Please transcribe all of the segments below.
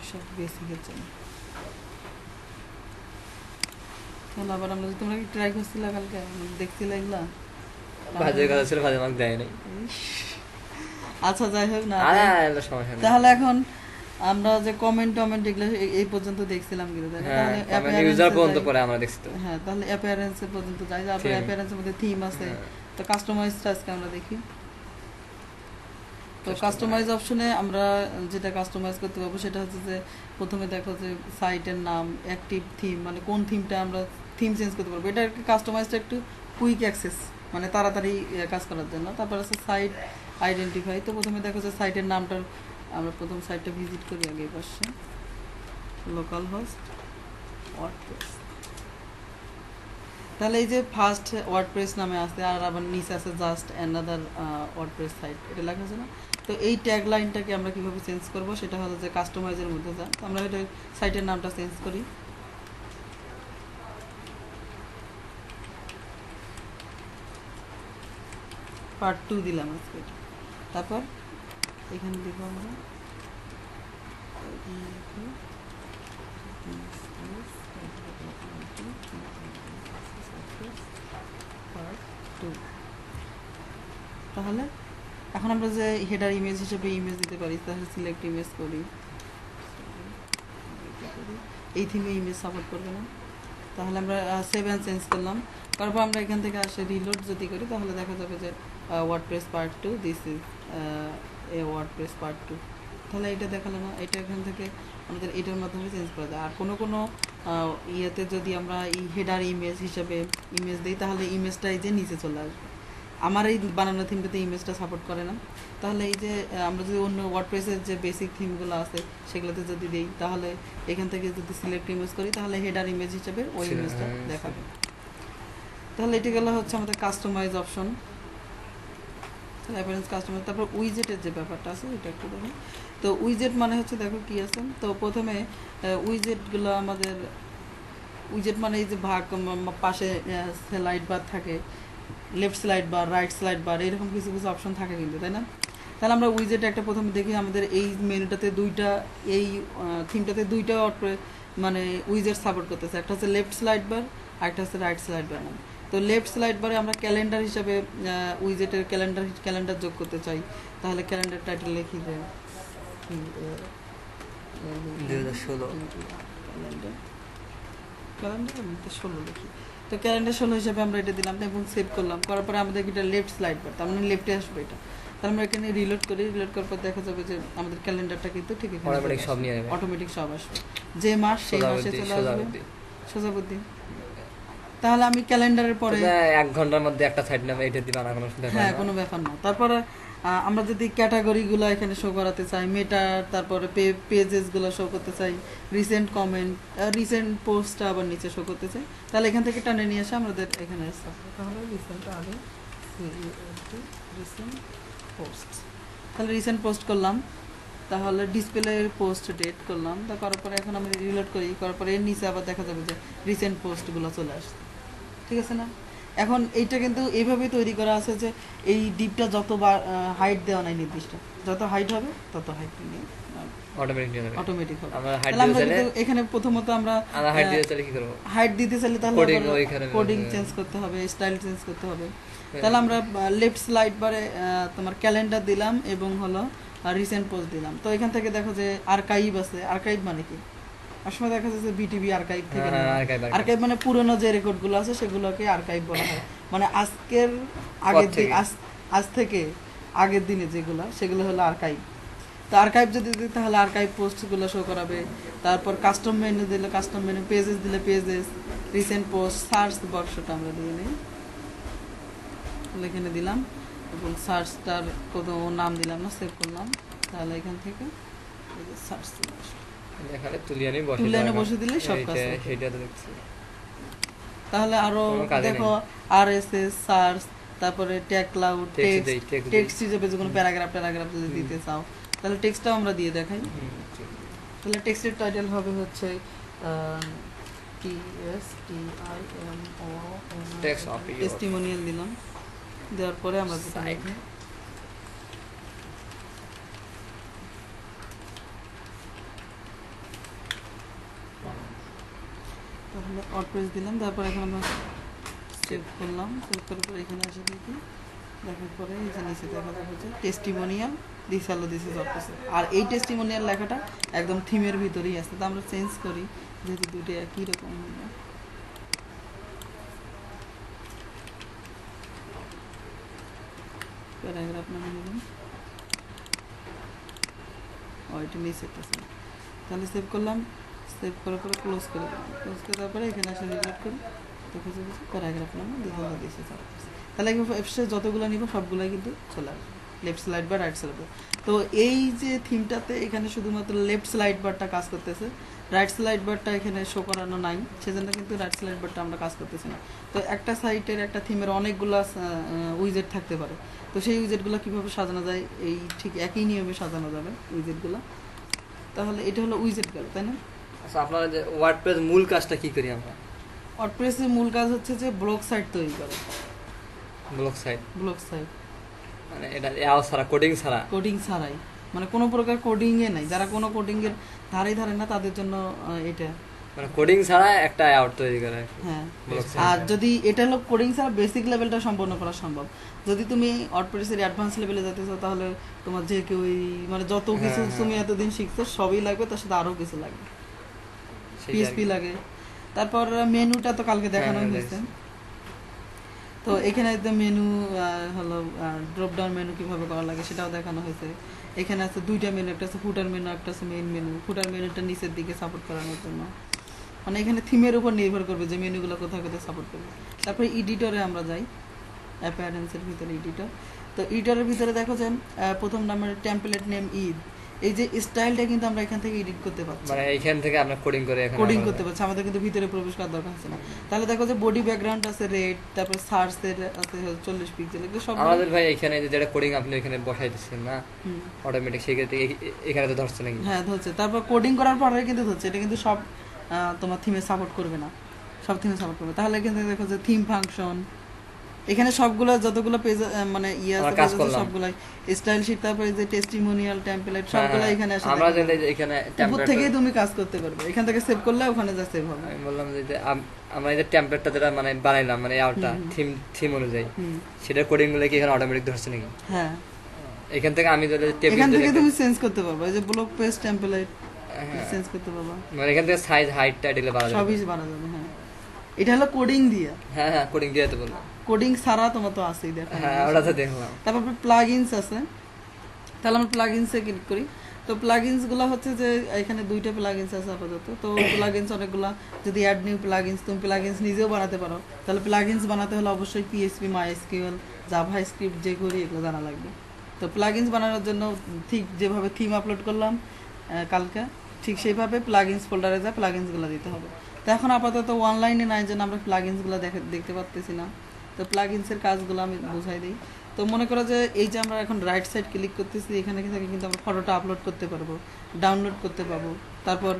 সব বেসিকের জন্য। তাহলে আবার আমরা তোমরা কি ট্রাই করছিলা কালকে, দেখছিলা এগুলা? ভাজের কথা ছিল, ভাজে আমাকে দেয় নাই। আচ্ছা যাই হোক না, সমস্যা নেই। তাহলে এখন আমরা যে কমেন্ট এগুলো এই পর্যন্ত দেখছিলাম কিন্তু, তাই না? তাহলে ইউজার পর্যন্ত অ্যাপিয়ারেন্সে পরে আমরা দেখছি তো। হ্যাঁ, তাহলে অ্যাপিয়ারেন্সে পর্যন্ত যাই, তারপরে অ্যাপিয়ারেন্সের মধ্যে থিম আছে, তো কাস্টমাইজটা আজকে আমরা দেখি। তো কাস্টমাইজ অপশনে আমরা যেটা কাস্টমাইজ করতে পারবো সেটা হচ্ছে যে প্রথমে দেখো যে সাইটের নাম, অ্যাক্টিভ থিম, মানে কোন থিমটা আমরা থিম চেঞ্জ করতে পারবো। এটা একটু কাস্টমাইজটা একটু কুইক অ্যাক্সেস, মানে তাড়াতাড়ি কাজ করার জন্য। তারপর আছে সাইট আইডেন্টিফাই। তো প্রথমে দেখো যে সাইটের নামটার, আমরা প্রথম সাইটটা ভিজিট করি আগে পাশে, লোকাল হোস্ট ওয়ার্ডপ্রেস। তাহলে এই যে ফার্স্ট ওয়ার্ডপ্রেস নামে আছে, আর আবার নিচে আছে জাস্ট অ্যানাদার ওয়ার্ডপ্রেস সাইট, এটা লেখা আছে না? তো এই ট্যাগ লাইনটাকে আমরা কীভাবে চেঞ্জ করবো সেটা হলো যে কাস্টমাইজের মধ্যে যান। তো আমরা এটা সাইটের নামটা চেঞ্জ করি, পার্ট 2 দিলাম আজকে। তারপর এখানে দেখবো আমরা তাহলে এখন আমরা যে হেডার ইমেজ হিসেবে ইমেজ দিতে পারি, তাহলে সিলেক্ট ইমেজ করি। এই থিমে ইমেজ সাপোর্ট করবে না, তাহলে আমরা সেভ অ্যান্ড চেঞ্জ করলাম। তারপর আমরা এখান থেকে আসে রিলোড যদি করি, তাহলে দেখা যাবে যে WordPress part 2, this is a WordPress part 2। তাহলে এটা দেখালো না, এটা এখান থেকে আমাদের এটার মাধ্যমে চেঞ্জ করা যায়। আর কোনো কোনো ইয়েতে যদি আমরা এই হেডার ইমেজ হিসাবে ইমেজ দিই, তাহলে ইমেজটা এই যে নিচে চলে আসবে। আমার এই বানানো থিমটাতে ইমেজটা সাপোর্ট করে না। তাহলে এই যে আমরা যদি অন্য ওয়ার্ডপ্রেসের যে বেসিক থিমগুলো আছে সেগুলোতে যদি দিই, তাহলে এখান থেকে যদি সিলেক্ট ইমেজ করি, তাহলে হেডার ইমেজ হিসেবে ওই ইমেজটা দেখাবে। তাহলে এটি গেল হচ্ছে আমাদের কাস্টমাইজ অপশন, অ্যাপিয়ারেন্স কাস্টমাইজ। তারপর উইজেটের যে ব্যাপারটা আছে এটা একটু দেখো। তো উইজেট মানে হচ্ছে, দেখো কি আছে। তো প্রথমে উইজেটগুলো আমাদের, উইজেট মানে এই যে ভাগ পাশে স্লাইড বার থাকে, লেফট স্লাইড বার, রাইট স্লাইড বার, এরকম কিছু কিছু অপশন থাকে কিন্তু, তাই না? তাহলে আমরা উইজেট একটা প্রথমে দেখি, আমাদের এই মেনুটাতে দুইটা, এই থিমটাতে দুইটা মানে উইজেট সাপোর্ট করতেছে, একটা হচ্ছে লেফট স্লাইড বার আর একটা হচ্ছে রাইট স্লাইড বার। তো লেফট স্লাইড বারে আমরা ক্যালেন্ডার হিসাবে উইজেটের ক্যালেন্ডার যোগ করতে চাই, তাহলে ক্যালেন্ডার টাইটেল লিখি যে 2016 ক্যালেন্ডার 16 লিখি। তো ক্যালেন্ডার 16 হিসাবে আমরা এটা দিলাম এবং সেভ করলাম। করার পরে আমাদের এটা লেফট স্লাইড বার, তার মানে লেফটে আসবে এটা। তাহলে আমরা এখানে রিলোড করি, রিলোড করার পর দেখা যাবে যে আমাদের ক্যালেন্ডারটা কিন্তু ঠিক অটোমেটিক সব নিয়ে নেবে, অটোমেটিক সব আসবে, যে মাস সেই মাসে চলে আসবে, সোজা বুদ্ধি। তাহলে আমি ক্যালেন্ডারের পরে 1 ঘন্টার মধ্যে একটা সাইড নামে এটা দিবা না, কোনো ব্যাপার না। হ্যাঁ, কোনো ব্যাপার না। তারপরে আমরা যদি ক্যাটাগরিগুলো এখানে শো করাতে চাই, মেটা, তারপরে পেজেসগুলো শো করতে চাই, রিসেন্ট কমেন্ট, রিসেন্ট পোস্টটা আবার নিচে শো করতে চাই, তাহলে এখান থেকে টানে নিয়ে এসে আমাদের এখানে আসতে হবে। তাহলে রিসেন্ট আগে রিসেন্ট পোস্ট, তাহলে রিসেন্ট পোস্ট করলাম। তাহলে ডিসপ্লে পোস্ট ডেট করলাম। তা করার পরে এখন আমি রিলোড করি, করার পরে এর নিচে আবার দেখা যাবে যে রিসেন্ট পোস্টগুলো চলে আসছে, ঠিক আছে না? এখন এইটা কিন্তু এইভাবেই তৈরি করা আছে যে এই ডিপটা যত হাইট দেওয়া নাই নির্দিষ্ট, যত হাইট হবে তত হাইট নিয়ে অটোমেটিক হবে। আমরা এখানে প্রথমত আমরা হাইট দিতে চাইলে তাহলে কোডিং চেঞ্জ করতে হবে, স্টাইল চেঞ্জ করতে হবে। তাহলে আমরা লেফট স্লাইড বারে তোমার ক্যালেন্ডার দিলাম এবং হলো রিসেন্ট পোস্ট দিলাম। তো এখান থেকে দেখো যে আর্কাইভ আছে। আর্কাইভ মানে কি? আসলে দেখা যাচ্ছে বিটিভি আর্কাইভ থেকে, আর্কাইভ মানে পুরনো যে রেকর্ডগুলো আছে সেগুলোকে আর্কাইভ বলা হয়। মানে আজকের আগের দিন, আজ থেকে আগের দিনে যেগুলো, সেগুলো হলো আর্কাইভ। তো আর্কাইভ যদি দিই তাহলে আর্কাইভ পোস্টগুলো শো করাবে। তারপর কাস্টম মেনু দিলে কাস্টম মেনু, পেজেস দিলে পেজেস, রিসেন্ট পোস্ট, সার্চ বক্সটা আমরা দিয়ে নিই, এখানে দিলাম এবং সার্চটার কোনো নাম দিলাম না, সেভ করলাম। তাহলে এখান থেকে সার্চ এখানে তুলিয়ানি বসে দিলে সব কাজ সেটা তো দেখছি। তাহলে আরো দেখো আরএসএস, সার্চ, তারপরে ট্যাগ ক্লাউড, টেক্সট হিসেবে যে কোনো প্যারাগ্রাফ যদি দিতে চাও তাহলে টেক্সটটাও আমরা দিয়ে দেখাই। তাহলে টেক্সটের টাইটেল হবে হচ্ছে টেস্টিমোনিয়াল দিলাম। দেওয়ার পরে আমরা যেটা লিখি, তাহলে এখান থেকে আমরা টেক্সট লিখে দিলাম। তাহলে টেক্সটটা আমরা দিয়ে দেখাই। তাহলে টেক্সটের টাইটেল হবে হচ্ছে টেস্টিমোনিয়াল। দেওয়ার পরে আমরা যেটা লিখি, তাহলে টেক্সটটা আমরা দিয়ে দেখাই। তাহলে টেক্সটের টাইটেল হবে হচ্ছে টেস্টিমোনিয়াল। দেওয়ার পরে আমরা যেটা লিখি, তাহলে ওয়ার্ডপ্রেস দিলাম, তারপর এখন আমরা সেভ করলাম, সেভ করার পর এখানে এসে দেখি, দেখার পরে এই যে নিচে দেখা যাবে যে টেস্টিমোনিয়াল দিস হলো দিস ইজ ওয়ার্ডপ্রেস। আর এই টেস্টিমোনিয়াল লেখাটা একদম থিমের ভিতরেই আছে, তো আমরা চেঞ্জ করি যেহেতু দুটো একই রকম হলো। প্যারাগ্রাফ নামে নেবেন, এটা নিচে আছে, তাহলে সেভ করলাম, সেভ করার পরে ক্লোজ করে দিলাম, ক্লোজ করার পরে এখানে আসলে রিলোড করি, দেখা যাবে যে প্যারাগ্রাফ নামে দিতে দিয়েছে। তাহলে এফসে যতগুলো নিব সবগুলোই কিন্তু চলে আসবে, লেফট স্লাইড বার রাইট স্লাইড বার। তো এই যে থিমটাতে এখানে শুধুমাত্র লেফট স্লাইড বারটা কাজ করতেছে, রাইট স্লাইড বারটা এখানে শো করানো নাই, সেজন্য কিন্তু রাইট স্লাইড বারটা আমরা কাজ করতেছি না। তো একটা সাইটের একটা থিমের অনেকগুলো উইজেট থাকতে পারে, তো সেই উইজেটগুলো কীভাবে সাজানো যায়, এই ঠিক একই নিয়মে সাজানো যাবে উইজেটগুলো। তাহলে এটা হলো উইজেট গেল, তাই না? আচ্ছা, আপনারা যে ওয়ার্ডপ্রেস মূল কাজটা কি করি আমরা? ওয়ার্ডপ্রেসের মূল কাজ হচ্ছে যে ব্লগ সাইট তৈরি করা। ব্লগ সাইট ব্লগ সাইট মানে এটা এআও ছাড়া, কোডিং ছাড়া? কোডিং ছাড়াই, মানে কোনো প্রকার কোডিংয়ে নাই, যারা কোনো কোডিংয়ের ধারে না তাদের জন্য এটা, মানে কোডিং ছাড়া একটা অ্যাড তৈরি করা। হ্যাঁ। ব্লগ আর সাইট যদি এটা হলো কোডিং ছাড়া বেসিক লেভেলটা সম্পন্ন করা সম্ভব। যদি তুমি ওয়ার্ডপ্রেসের অ্যাডভান্স লেভেলে যেতে চাও তাহলে তোমার যে কেউ মানে যত কিছু তুমি এতদিন শিখছো সবই লাগবে, তার সাথে আরও কিছু লাগবে, পিএসপি লাগে। তারপর মেনুটা তো কালকে দেখানো হয়েছে, তো এখানে একদম মেনু হলো ড্রপ ডাউন মেনু কীভাবে করা লাগে সেটাও দেখানো হয়েছে। এখানে আছে দুইটা মেনু, একটা আছে ফুটার মেনু, একটা আছে মেইন মেনু। ফুটার মেনুটা নিচের দিকে সাপোর্ট করানোর জন্য, মানে এখানে থিমের উপর নির্ভর করবে যে মেনুগুলো কোথায় কোথায় সাপোর্ট করবে। তারপরে এডিটরে আমরা যাই, অ্যাপিয়ারেন্সের ভিতরে এডিটর। তো এডিটরের ভিতরে দেখো যে প্রথম নাম্বার টেমপ্লেট নেম ঈদ, এই যে স্টাইলটা কিন্তু আমরা এখান থেকে এডিট করতে পারছি, মানে এইখান থেকে আমরা কোডিং করে কোডিং করতে পারছি, আমাদের কিন্তু ভিতরে প্রবেশ করার দরকার হচ্ছে না। তাহলে দেখো যে বডি ব্যাকগ্রাউন্ড আছে রেড, তারপর সার্চের আছে 40 পিক্সেল, এগুলো সব আমাদের ভাই এখানে যেটা কোডিং আপনি এখানে বসাই দিচ্ছেন না অটোমেটিক, সেই ক্ষেত্রে এখানে তো ধরছে নাকি? হ্যাঁ ধরছে, তারপর কোডিং করার পরে কিন্তু ধরছে। এটা কিন্তু সব তোমার থিমে সাপোর্ট করবে না, সব থিমে সাপোর্ট করবে। তাহলে কিন্তু দেখো যে থিম ফাংশন এখানে সবগুলো যতগুলো পেজ মানে সবগুলাই স্টাইল শীট, তারপরে যে টেস্টিমোনিয়াল টেমপ্লেট সবগুলো এখানে আসে, আমরা যে এখানে উপর থেকে তুমি কাজ করতে পারবে, এখান থেকে সেভ করলে ওখানে যা সেভ হবে। আমি বললাম যে আমরা এই যে টেমপ্লেটটা যেটা মানে বানাইলাম মানে আউটটা থিম অনুযায়ী, সেটা কোডিং গুলো কি এখানে অটোমেটিক ধরছে নাকি? হ্যাঁ, এখান থেকে আমি যদি এখান থেকে তুমি চেঞ্জ করতে পারবে, এই যে ব্লক পেজ টেমপ্লেট চেঞ্জ করতে পারবা, মানে এখান থেকে সাইজ হাইট টাইটেল বাড়া যাবে, সবই বাড়া যাবে। হ্যাঁ, এটা হলো কোডিং দিয়ে। হ্যাঁ কোডিং দিয়ে তো বললাম, কোডিং ছাড়া তোমার তো আছেই, দেখো। হ্যাঁ ওটা তো দেখলাম। তারপর প্লাগইনস আছে, তাহলে আমরা প্লাগইনসে ক্লিক করি। তো প্লাগইনস গুলো হচ্ছে যে এখানে দুইটা প্লাগইনস আছে আপাতত। তো প্লাগইনস অনেকগুলা, যদি অ্যাড নিউ প্লাগইনস, তুমি প্লাগইনস নিজেও বানাতে পারো। তাহলে প্লাগইনস বানাতে হলে অবশ্যই পিএইচপি, মাইএসকিউএল, জাভা স্ক্রিপ্ট যে করি এগুলো জানা লাগবে। তো প্লাগইনস বানানোর জন্য ঠিক যেভাবে থিম আপলোড করলাম কালকে, ঠিক সেইভাবে প্লাগইনস ফোল্ডারে যা প্লাগইনসগুলো দিতে হবে। তো এখন আপাতত অনলাইনে নাই জন্য আমরা প্লাগইনসগুলো দেখতে পারতেছি না। তো প্লাগইনসের কাজগুলো আমি বুঝাই দিই। তো মনে করো যে এই যে আমরা এখন রাইট সাইড ক্লিক করতেছি, এখানে থেকে কিন্তু আমরা ফটোটা আপলোড করতে পারবো, ডাউনলোড করতে পারবো, তারপর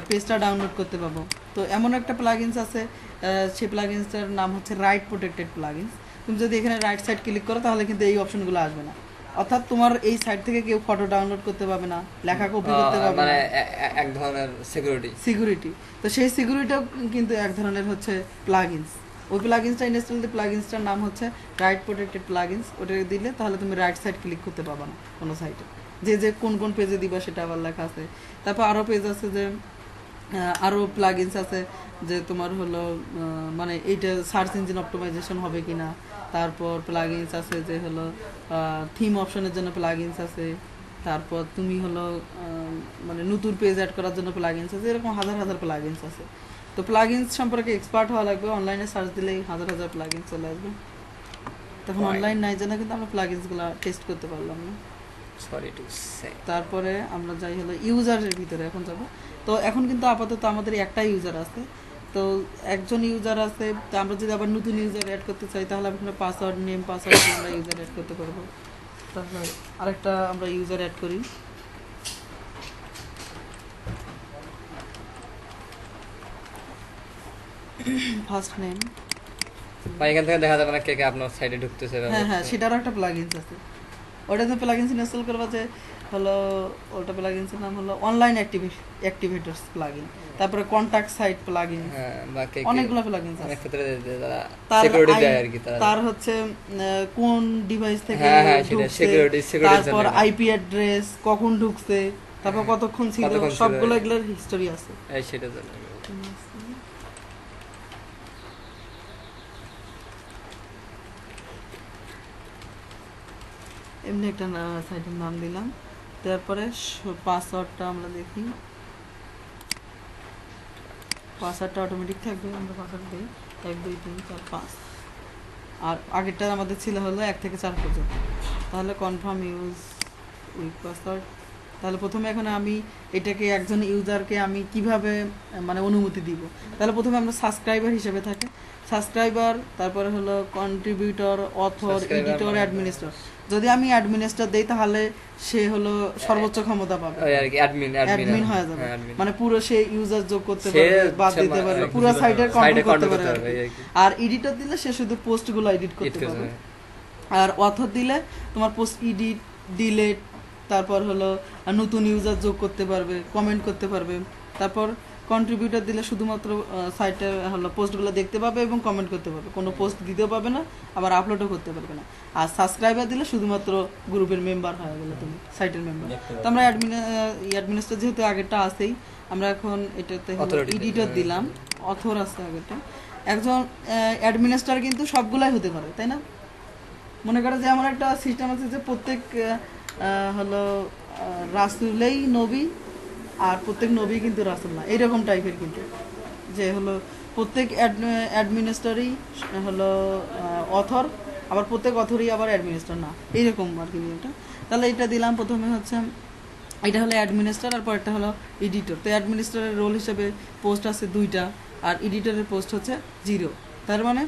পেজটা ডাউনলোড করতে পারবো। তো এমন একটা প্লাগইনস আছে, সেই প্লাগইনসটার নাম হচ্ছে রাইট প্রোটেক্টেড প্লাগইনস। তুমি যদি এখানে রাইট সাইড ক্লিক করো তাহলে কিন্তু এই অপশনগুলো আসবে না, অর্থাৎ তোমার এই সাইট থেকে কেউ ফটো ডাউনলোড করতে পারবে না, লেখা কপি করতে পারবে না, মানে এক ধরনের সিকিউরিটি। তো সেই সিকিউরিটিও কিন্তু এক ধরনের হচ্ছে প্লাগইনস। ওই প্লাগইনসটা ইনস্টল দিলে প্লাগইনসটার নাম হচ্ছে রাইট প্রোটেক্টেড প্লাগইনস। ওটা দিলে তাহলে তুমি রাইট সাইড ক্লিক করতে পারবে না কোনো সাইটে, যে কোন পেজে দিবা সেটা আবার লেখা আছে। তারপর আরও পেজ আছে যে আরও প্লাগইনস আছে যে তোমার হলো মানে এইটা সার্চ ইঞ্জিন অপটিমাইজেশন হবে কিনা। তারপর প্লাগইনস আছে যে হলো থিম অপশনের জন্য প্লাগইনস আছে। তারপর তুমি হলো মানে নতুন পেজ অ্যাড করার জন্য প্লাগইনস আছে, এরকম হাজার হাজার প্লাগইনস আছে। তো প্লাগইনস সম্পর্কে এক্সপার্ট হওয়া লাগবে, অনলাইনে সার্চ দিলেই হাজার হাজার প্লাগইনস চলে আসবে। তখন অনলাইন নাই জানা কিন্তু আমরা প্লাগইনসগুলো টেস্ট করতে পারলাম না। তারপরে আমরা যাই হলো ইউজারের ভিতরে এখন যাব। তো এখন কিন্তু আপাতত আমাদের একটা ইউজার আছে, তো একজন ইউজার আছে। তো আমরা যদি আবার নতুন ইউজার অ্যাড করতে চাই তাহলে আমরা পাসওয়ার্ড, নেম, পাসওয়ার্ড আমরা ইউজার অ্যাড করতে পারবো। তারপর আরেকটা আমরা ইউজার অ্যাড করি, ফার্স্ট নেম। বা এখান থেকে দেখা যাবে না কে কে আপনার সাইটে ঢুকতেছে। হ্যাঁ, সেটারও একটা প্লাগইনস আছে। ওটাতে প্লাগইনস ইনস্টল করবা যে হলো ওটা প্লাগইনসের নাম হলো অনলাইন অ্যাক্টিভেটরস প্লাগইন, তারপরে কন্টাক্ট সাইট প্লাগইন, হ্যাঁ বা অনেকগুলো প্লাগইনস অনেক আছে। ক্ষেত্রে তারা তার সিকিউরিটি দেয় আর কি তারা। তার হচ্ছে কোন ডিভাইস থেকে হ্যাঁ হ্যাঁ সেটা ঢুকছে, সিকিউরিটির তারপর জন্য। আইপি অ্যাড্রেস, কখন ঢুকছে, তারপর কতক্ষণ ছিল, কতক্ষণ ছিল, সবগুলো এগুলোর হিস্টোরি আছে। এই সেটার জন্য। এমনি একটা সাইটের নাম দিলাম, তারপরে পাসওয়ার্ডটা আমরা দেখি, পাসওয়ার্ডটা অটোমেটিক থাকবে, আমরা পাসওয়ার্ড দিই 1 2 3 4 5, আর আগেরটা আমাদের ছিল হলো 1 থেকে 4 পর্যন্ত। তাহলে কনফার্ম ইউজ উইথ পাসওয়ার্ড। তাহলে প্রথমে এখন আমি এটাকে একজন ইউজারকে আমি কিভাবে মানে অনুমতি দিব, তাহলে প্রথমে আমরা সাবস্ক্রাইবার হিসেবে থাকে, সাবস্ক্রাইবার, তারপরে হলো কন্ট্রিবিউটর, অথর, এডিটর, অ্যাডমিনিস্ট্রেটর। যদি আমি অ্যাডমিনিস্ট্রেটর দেই তাহলে সে হলো সর্বোচ্চ ক্ষমতা পাবে, ওই আর কি অ্যাডমিন হয়ে যাবে, হ্যাঁ, admin। মানে পুরো সে ইউজার যোগ করতে সে পারবে, বাদ হচ্ছে দিতে পারবে, মানে পুরো সাইটের কন্ট্রোল করতে করতে পারবে পারবে, এই আর কি। আর এডিটর দিলে সে শুধু পোস্টগুলো এডিট করতে পারবে, আর অথর দিলে তোমার পোস্ট এডিট, ডিলেট, তারপর হলো নতুন ইউজার যোগ করতে পারবে, কমেন্ট করতে পারবে। তারপর কন্ট্রিবিউটর দিলে শুধুমাত্র সাইটের হলো পোস্টগুলো দেখতে পাবে এবং কমেন্ট করতে পারবে, কোনো পোস্ট দিতেও পাবে না, আবার আপলোডও করতে পারবে না। আর সাবস্ক্রাইবার দিলে শুধুমাত্র গ্রুপের মেম্বার হয়ে গেলে তুমি, সাইটের মেম্বার। তো আমরা অ্যাডমিনিস্ট্রেটর যেহেতু আগেরটা আছেই, আমরা এখন এটাতে এডিটর দিলাম, অথর আছে আগেরটা। একজন অ্যাডমিনিস্ট্রেটর কিন্তু সবগুলাই হতে পারে, তাই না? মনে করো যে আমার একটা সিস্টেম আছে যে প্রত্যেক হলো রাসূলেই নবী, আর প্রত্যেক নবী কিন্তু রাসূল না, এইরকম টাইপের কিন্তু, যে হলো প্রত্যেক অ্যাডমিনিস্ট্রেটরই হলো অথর, আবার প্রত্যেক অথরই আবার অ্যাডমিনিস্ট্রেটর না, এইরকম আর কি নিয়মটা। তাহলে এটা দিলাম প্রথমে হচ্ছে, এটা হলো অ্যাডমিনিস্ট্রেটর, আর পরেরটা হলো এডিটর। তো অ্যাডমিনিস্ট্রেটরের রোল হিসেবে পোস্ট আছে 2টা, আর এডিটরের পোস্ট হচ্ছে 0। তার মানে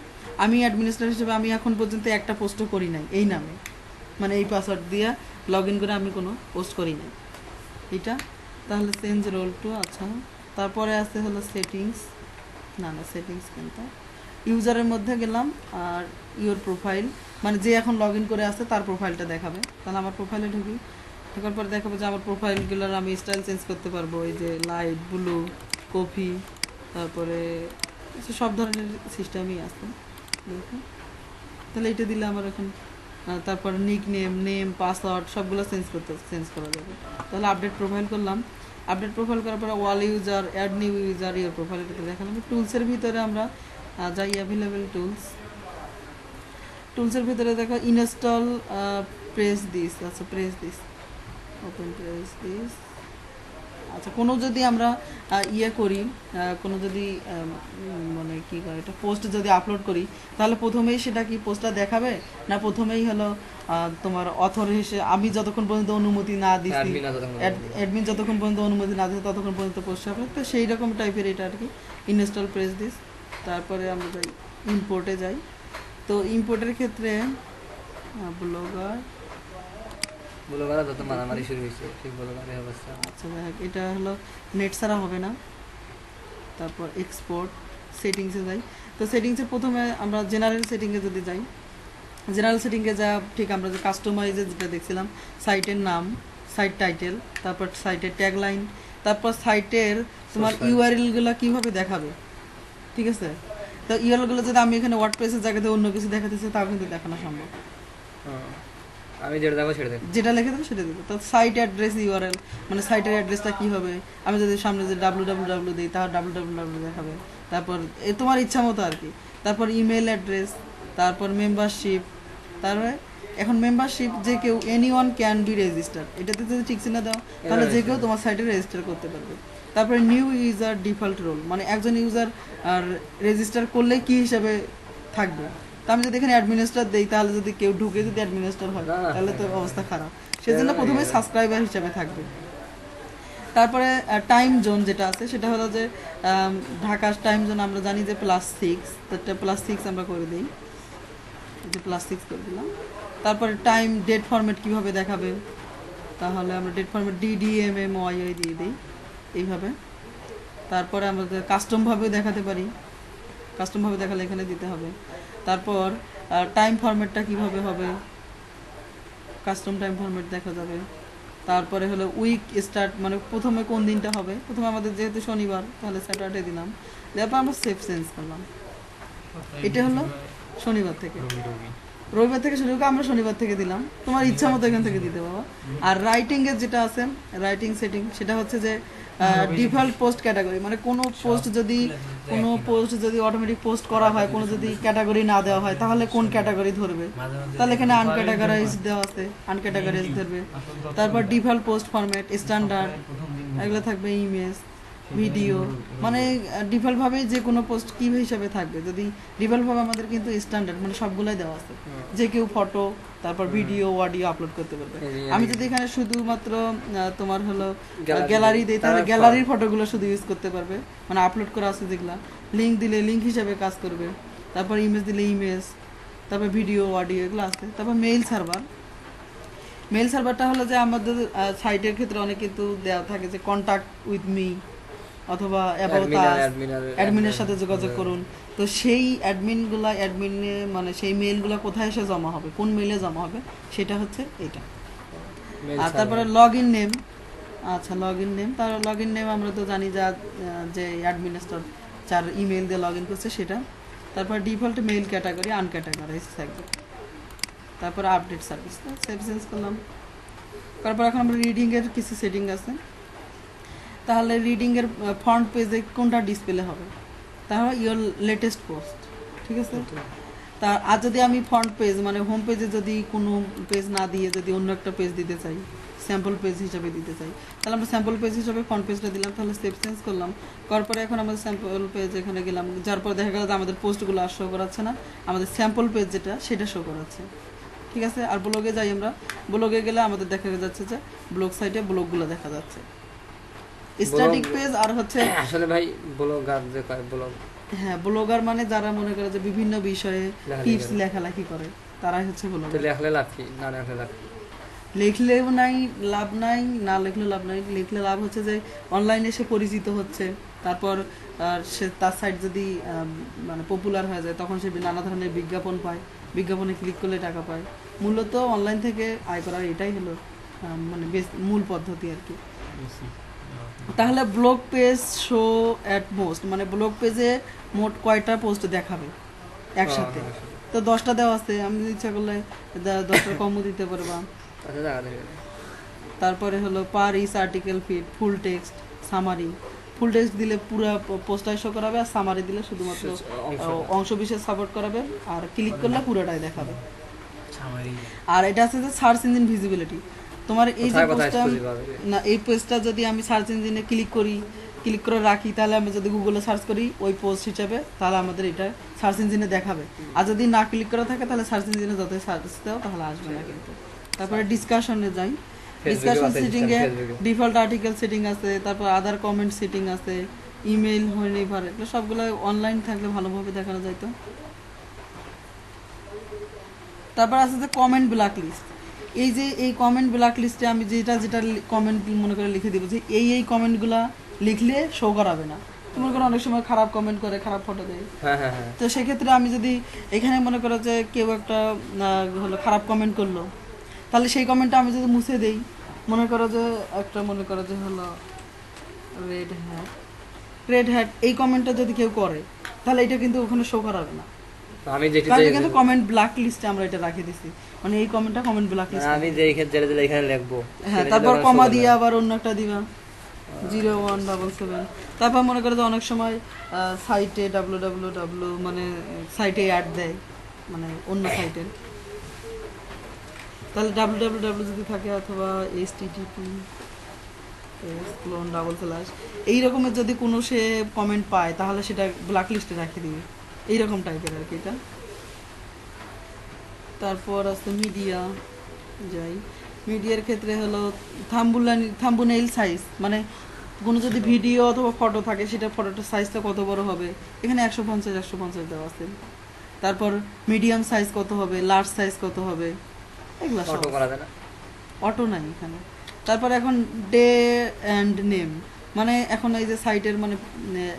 আমি অ্যাডমিনিস্ট্রেটর হিসেবে আমি এখন পর্যন্ত একটা পোস্টও করি নাই এই নামে, মানে এই পাসওয়ার্ড দিয়ে লগ ইন করে আমি কোনো পোস্ট করি নাই এটা। তাহলে চেঞ্জ রোল টু, আচ্ছা। তারপরে আছে হলো সেটিংস, না সেটিংস কিন্তু ইউজারের মধ্যে গেলাম, আর ইওর প্রোফাইল, মানে যে এখন লগ ইন করে আছে তার প্রোফাইলটা দেখাবে। তাহলে আমার প্রোফাইলে ঢুকি, ঢোকার পরে দেখাবো যে আমার প্রোফাইলগুলোর আমি স্টাইল চেঞ্জ করতে পারবো, এই যে লাইট, ব্লু, কফি, তারপরে সব ধরনের সিস্টেমই আছে, দেখুন। তাহলে এটা দিলে আমার এখন তারপর নিক নেম, পাসওয়ার্ড সবগুলো চেঞ্জ করা যাবে। তাহলে আপডেট প্রোফাইল করলাম, আপডেট প্রোফাইল করার পরে all user, add new user, your profile এটা দেখালাম। টুলসের ভিতরে আমরা যাই, অ্যাভেলেবেল টুলসের ভিতরে দেখো ইনস্টল প্রেস দিস, আচ্ছা press this, open press this. আচ্ছা, কোনো যদি আমরা ইয়ে করি, কোনো যদি মানে কী করে এটা পোস্ট যদি আপলোড করি, তাহলে প্রথমেই সেটা কি পোস্টটা দেখাবে, না প্রথমেই হলো তোমার অথর হিসেবে আমি যতক্ষণ পর্যন্ত অনুমতি না দিচ্ছি, অ্যাডমিন যতক্ষণ পর্যন্ত অনুমতি না দিচ্ছে ততক্ষণ পর্যন্ত পোস্ট হবে। তো সেই রকম টাইপের এটা আর কি, ইনস্টল প্রেস দিস। তারপরে আমরা যাই ইম্পোর্টে যাই। তো ইম্পোর্টের ক্ষেত্রে ব্লগার যত মারামারি শুরু হয়েছে ঠিক ব্লগারে অবস্থা। আচ্ছা দেখ, এটা হলো নেট ছাড়া হবে না। তারপর এক্সপোর্ট, সেটিংসে যাই। তো সেটিংসে প্রথমে আমরা জেনারেল সেটিংয়ে যদি যাই, জেনারেল সেটিংয়ে যা ঠিক আমরা যে কাস্টমাইজে যেটা দেখছিলাম, সাইটের নাম, সাইট টাইটেল, তারপর সাইটের ট্যাগলাইন, তারপর সাইটের তোমার ইউআরএলগুলো কীভাবে দেখাবে, ঠিক আছে? তো ইউআরএলগুলো যদি আমি এখানে ওয়ার্ডপ্রেসের জায়গাতে অন্য কিছু দেখাতেছি তাও কিন্তু দেখানো সম্ভব, আমি যেটা দেবো সেটা দেবো, যেটা লিখে দেবো সেটা দেবো। তো সাইট অ্যাড্রেস ইউআরএল, মানে সাইটের অ্যাড্রেসটা কী হবে, আমি যদি সামনে যে www দিই তাহলে www দেখাবে। তারপর তোমার ইচ্ছা মতো আর কি। তারপর ইমেল অ্যাড্রেস, তারপর মেম্বারশিপ। তারপরে এখন মেম্বারশিপ যে কেউ এনিওয়ান ক্যান বি রেজিস্টার, এটাতে যদি ঠিক চিহ্ন দাও তাহলে যে কেউ তোমার সাইটে রেজিস্টার করতে পারবে। তারপরে নিউ ইউজার ডিফল্ট রোল, মানে একজন ইউজার আর রেজিস্টার করলে কি হিসাবে থাকবে। তা আমি যদি এখানে অ্যাডমিনিস্ট্রেটর দেই তাহলে যদি কেউ ঢুকে যদি অ্যাডমিনিস্ট্রেটর হয় তাহলে তো অবস্থা খারাপ, সেজন্য প্রথমে সাবস্ক্রাইবার হিসাবে থাকবে। তারপরে টাইম জোন যেটা আছে সেটা হলো যে ঢাকার টাইম জোন আমরা জানি যে +6, তো +6 আমরা করে দিই, যে +6 করে দিলাম। তারপরে টাইম ডেট ফরম্যাট কিভাবে দেখাবে, তাহলে আমরা ডেট ফরম্যাট DDMMYY দিয়ে দিই এইভাবে। তারপরে আমরা কাস্টমভাবেও দেখাতে পারি, কাস্টমভাবে দেখালে এখানে দিতে হবে। তারপর টাইম ফরম্যাটটা কিভাবে হবে, কাস্টম টাইম ফরম্যাট দেখা যাবে। তারপরে হলো উইক স্টার্ট, মানে প্রথমে কোন দিনটা হবে, প্রথমে আমাদের যেহেতু শনিবার তাহলে স্যাটারডে দিলাম, তারপর আমরা সেভ চেঞ্জ করলাম। এটা হলো শনিবার থেকে, রবিবার থেকে শুরু করে আমরা শনিবার থেকে দিলাম, তোমার ইচ্ছা মতো এখান থেকে দিতে পারো। আর রাইটিং এর যেটা আছে রাইটিং সেটিং, সেটা হচ্ছে যে ডিফল্ট পোস্ট ক্যাটাগরি, মানে কোনো পোস্ট যদি অটোমেটিক পোস্ট করা হয়, কোনো যদি ক্যাটাগরি না দেওয়া হয় তাহলে কোন ক্যাটাগরি ধরবে, তাহলে এখানে আনক্যাটাগরাইজ দেওয়া আছে, আনক্যাটাগরাইজ ধরবে। তারপর ডিফল্ট পোস্ট ফরম্যাট, স্ট্যান্ডার্ড, এগুলো থাকবে, ইমেজ, ভিডিও, মানে ডিফল্ট ভাবে যে কোনো পোস্ট কি হিসাবে থাকবে, যদি ডিফল্ট ভাবে আমাদের কিন্তু স্ট্যান্ডার্ড মানে সবগুলাই দেওয়া আছে, যে কেউ ফটো তারপর ভিডিও অডিও আপলোড করতে পারবে। আমি যদি এখানে শুধুমাত্র তোমার হলো গ্যালারি দিই, তাহলে গ্যালারির ফটোগুলো শুধু ইউজ করতে পারবে, মানে আপলোড করা আছে যেগুলা, লিঙ্ক দিলে লিঙ্ক হিসাবে কাজ করবে, তারপর ইমেজ দিলে ইমেজ, তারপর ভিডিও অডিও এগুলো আছে। তারপর মেইল সার্ভারটা হলো যে আমাদের সাইটের ক্ষেত্রে অনেক কিন্তু দেওয়া থাকে যে কন্ট্যাক্ট উইথ মি অথবা অ্যাবাউট আস, অ্যাডমিনের সাথে যোগাযোগ করুন। তো সেই অ্যাডমিনে মানে সেই মেইলগুলো কোথায় এসে জমা হবে, কোন মেইলে জমা হবে, সেটা হচ্ছে এটা। আর তারপরে লগ ইন নেম, আচ্ছা লগ ইন নেম, তার লগ ইন নেম আমরা তো জানি যে অ্যাডমিনিস্ট্রেটর যার ইমেল দিয়ে লগ ইন করছে সেটা। তারপর ডিফল্ট মেইল ক্যাটাগরি আনক্যাটাগরাইজ থাকবে। তারপর আপডেট সার্ভিস, সেভ চেঞ্জ করলাম। তারপর এখন আমরা রিডিং এর কিছু সেটিং আছে, তাহলে রিডিং এর ফ্রন্ট পেজে কোনটা ডিসপ্লে হবে, তাহলে ইওর লেটেস্ট পোস্ট, ঠিক আছে। আর যদি আমি ফ্রন্ট পেজ মানে হোম পেজে যদি কোনো পেজ না দিয়ে যদি অন্য একটা পেজ দিতে চাই, স্যাম্পল পেজ হিসাবে দিতে চাই, তাহলে আমরা স্যাম্পল পেজ হিসাবে ফ্রন্ট পেজটা দিলাম, তাহলে সেভ চেঞ্জ করলাম। করার পরে এখন আমাদের স্যাম্পল পেজ এখানে গেলাম, যার পর দেখা গেল যে আমাদের পোস্টগুলো আর শো করাচ্ছে না, আমাদের স্যাম্পল পেজ যেটা সেটা শো করাচ্ছে, ঠিক আছে। আর ব্লগে যাই আমরা, ব্লগে গেলে আমাদের দেখা যাচ্ছে যে ব্লগ সাইটে ব্লগগুলো দেখা যাচ্ছে, স্ট্যাটিক পেজ আর হচ্ছে আসলে ভাই ব্লগার যে কয় ব্লগ, হ্যাঁ ব্লগার মানে যারা মনে করে যে বিভিন্ন বিষয়ে টিপস লেখালেখি করে তারাই হচ্ছে ব্লগার। তো লেখলে লাভ কি, না লেখলে লাভ কি? লিখলেও নাই লাভ নাই, না লিখলেও লাভ নাই। লিখলে লাভ হচ্ছে যে অনলাইনে সে পরিচিত হচ্ছে, তারপর সে তার সাইট যদি মানে পপুলার হয়ে যায় তখন সে নানা ধরনের বিজ্ঞাপন পায়, বিজ্ঞাপনে ক্লিক করলে টাকা পায়। মূলত অনলাইন থেকে আয় করার এটাই হলো মানে মূল পদ্ধতি আর কি। তাহলে blog page show at most, মানে ব্লগ পেজে মোট কয়টা পোস্ট দেখাবে একসাথে, তো 10টা দেওয়া আছে, আমি যদি ইচ্ছা করলে 10টা কমও দিতে পারবা। তারপরে হলো পার ইচ আর্টিকেল ফিড, ফুল টেক্সট, সামারি। ফুল টেক্সট দিলে পুরো পোস্টটাই শো করাবে, আর সামারি দিলে শুধুমাত্র অংশ বিশেষ সাপোর্ট করাবে, আর ক্লিক করলে পুরোটাই দেখাবে। আর এটা আছে যে সার্চ ইঞ্জিন ভিজিবিলিটি, তোমার এই যে পোস্টটা না, এই পোস্টটা যদি আমি সার্চ ইঞ্জিনে ক্লিক করে রাখি, তাহলে আমি যদি গুগলে সার্চ করি ওই পোস্ট হিসাবে, তাহলে আমাদের এটা সার্চ ইঞ্জিনে দেখাবে। আর যদি না ক্লিক করা থাকে তাহলে সার্চ ইঞ্জিনে যতই সার্চ দাও তাহলে আসবে না কিন্তু। তারপরে ডিসকাশনে যাই, ডিসকাশন সেটিং এ ডিফল্ট আর্টিকেল সেটিং আছে, তারপর আদার কমেন্ট সেটিং আছে, ইমেইল হোয়েনেভার, এগুলো সবগুলো অনলাইন থাকলে ভালোভাবে দেখানো যায়। তো তারপর আছে যে কমেন্ট ব্ল্যাক লিস্ট, এই যে এই কমেন্ট ব্ল্যাক লিস্টে আমি যেটা কমেন্ট মনে করে লিখে দিব যে এই কমেন্টগুলা লিখলে শো করাবে না। মনে করো অনেক সময় খারাপ কমেন্ট করে, খারাপ ফটো দেয়, তো সেক্ষেত্রে আমি যদি এখানে মনে করো যে কেউ একটা হলো খারাপ কমেন্ট করলো, তাহলে সেই কমেন্টটা আমি যদি মুছে দেই, মনে করো যে হলো রেড হ্যাট এই কমেন্টটা যদি কেউ করে, তাহলে এটা কিন্তু ওখানে শো করাবে না। আমি যেটা কিন্তু কমেন্ট ব্ল্যাক লিস্টে আমরা এটা রাখে দিছি, মানে এই কমেন্টটা কমেন্ট ব্ল্যাক লিস্টে আমি যে এখানে লিখবো, হ্যাঁ, তারপর কমা দিয়ে আবার অন্য একটা দিবা 0177। তারপর মনে করো যে অনেক সময় সাইটে www মানে সাইটে অ্যাড দেয়, মানে অন্য সাইটে, তাহলে www যদি থাকে অথবা http:// এই রকমের যদি কোনো সে কমেন্ট পায় তাহলে সেটা ব্ল্যাক লিস্টে রেখে দিবে, এইরকম টাইপের আর কি এটা। তারপর আছে মিডিয়া, যাই মিডিয়ার ক্ষেত্রে হলো থাম্বনেইল সাইজ, মানে কোনো যদি ভিডিও অথবা ফটো থাকে সেটা ফটোটার সাইজটা কত বড় হবে, এখানে 150 দেওয়া আছে। তারপর মিডিয়াম সাইজ কত হবে, লার্জ সাইজ কত হবে, এগুলো সব অটো নাই এখানে। তারপর এখন ডে অ্যান্ড নেম, মানে এখন এই যে সাইটের মানে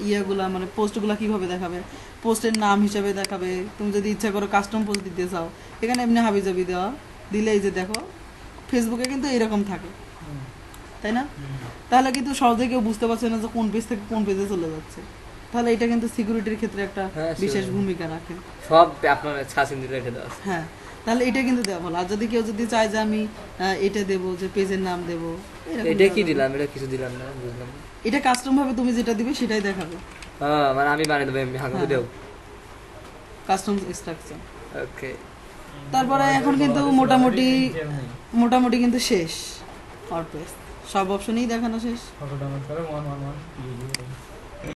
ইয়েগুলা মানে পোস্টগুলা কিভাবে দেখাবে, পোস্টের নাম হিসাবে দেখাবে। তুমি যদি ইচ্ছা করো কাস্টম পোস্ট দিতে চাও, এখানে এমনি হাবিজাবি দেওয়া দিলে এই যে দেখো ফেসবুকে কিন্তু এরকম থাকে, তাই না? তাহলে কিন্তু সহজে কেউ বুঝতে পারছে না যে কোন পেজ থেকে কোন পেজে চলে যাচ্ছে। তাহলে এটা কিন্তু সিকিউরিটির ক্ষেত্রে একটা হ্যাঁ, বিশেষ sure. ভূমিকা রাখে। সব আপনার ছাঁচ ইন্দিতে রেখে দেওয়া আছে। হ্যাঁ, তাহলে এটা কিন্তু দেওয়া ভালো। আর যদি কেউ যদি চায় যে আমি এটা দেবো, যে পেজের নাম দেবো, এরকম এটা কি দেওয়া দিলাম, এটা কিছু দিলাম না, বুঝলাম না। যাবে। এটা কাস্টম ভাবে তুমি যেটা দিবে সেটাই দেখাবে। মানে আমি বানিয়ে দেবো এমনি হাঁকা হ্যাঁ। দেবো। Custom structure. ওকে, তারপরে এখন কিন্তু মোটামুটি কিন্তু শেষ ওয়ার্ডপ্রেস, সব অপশনই দেখানো শেষ।